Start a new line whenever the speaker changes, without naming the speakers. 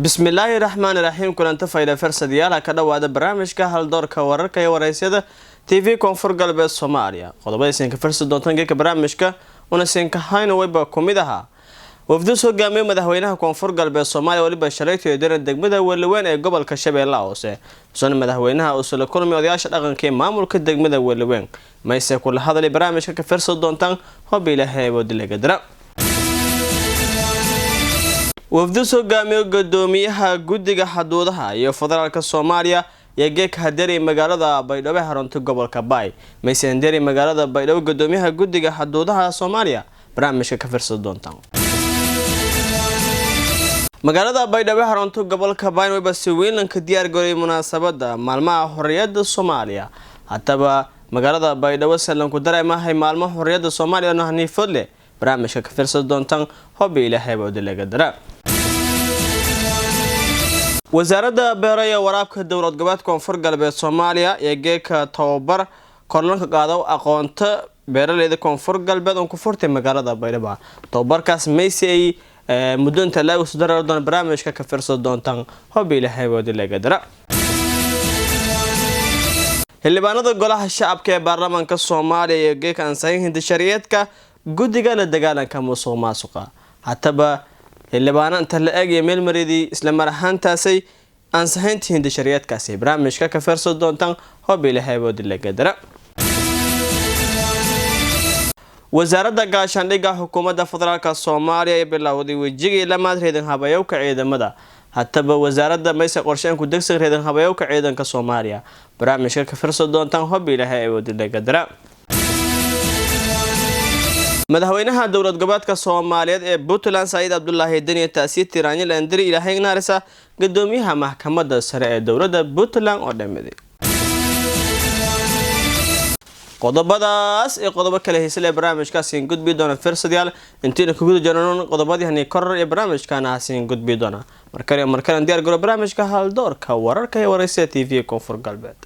bismillaahi raxmaani raxiim kulanta fayda farsadiyaal ka dhawaada barnaamijka hal doorka wararka ee waraysyada TV Koonfur Galbeed Soomaaliya qodobadiisa ka farsi doontaan geeka barnaamijka una siinka hayna wayba kumid aha wafdu soo gaamay madaxweynaha Koonfur Galbeed Soomaaliya waliba shalaytay deeran degmada Weelweyn ee gobolka Shabeellaha Hoose soo madaxweynaha oo soo kulmay odayaasha dhaqanka ee maamulka degmada Weelweyn mayse kula hadalay barnaamijka ka farsi doontaan hoob ilaahay wadilga dara wafdu soo gaamay gudoomiyaha guddiga xuduudaha iyo federaalka Soomaaliya ee geeka hadeeri magaalada Baydhabo xarunta gobolka Baay mayse hadeeri magaalada Baydhabo gudoomiyaha guddiga xuduudaha Soomaaliya barnaamijka ka farsi doontaan magaalada Baydhabo xarunta gobolka Baay way bas weelanka diyaar garay munaasabada maalmaha xorriyadda Soomaaliya hataba magaalada Baydhabo salan ku dareemahay maalmaha xorriyadda Soomaaliya oo haniifad leh barnaamijka ka farsi doontaan hoob ilaahay wadilga dara wasaaradda beeraha iyo waraabka dowlad goboleedka Koonfur Galbeed Soomaaliya ee geeka tababar korlanka qaado aqoonta beeraleyda Koonfur Galbeed oo ku furtay magaalada Baydhabo tababarkaas meesay muddo inta la soo darar doon barnaamijka ka farsi doontaan hoob ilaahay wadilga dara xildhibaanada golaha shacabka ee baarlamaanka Soomaaliya ee geeka ansixinta shariicadka guddiga la dagaalanka musuqmaasuqa hataba xildhibaano inta la eegay meel mareedii isla mar ahaantaasay ansixinta shariicadkaasi barnaamijka ka farsi doontaan hoob ilaahay wadilga dara wasaaradda gaashaandhigga xukuumadda federaalka Soomaaliya ee bilowday wajiga lamaad reedan habayowka ciidamada hataba wasaaradda maysa qorsheyn ku degsan reedan habayowka ciidanka Soomaaliya barnaamijka ka farsi doontaan hoob ilaahay wadilga dara madaxweynaha dowlad goboleedka Soomaaliyeed ee Puntland Said Abdullaahi Dani taasiir Tiraanyil Andri ilaahay naarisa gudoomiyaha maxkamadda sare ee dowladda Puntland oo dhameeyay qodobadaas ee qodobo kale heesay barnaamijkaas in gudbi doona firsadayaal intii ku guda jiraan qodobadii koror ee barnaamijkana hasiin gudbi doona markale diyaar garo barnaamijka hal doorka wararka ee waraysiga TV Koonfur Galbeed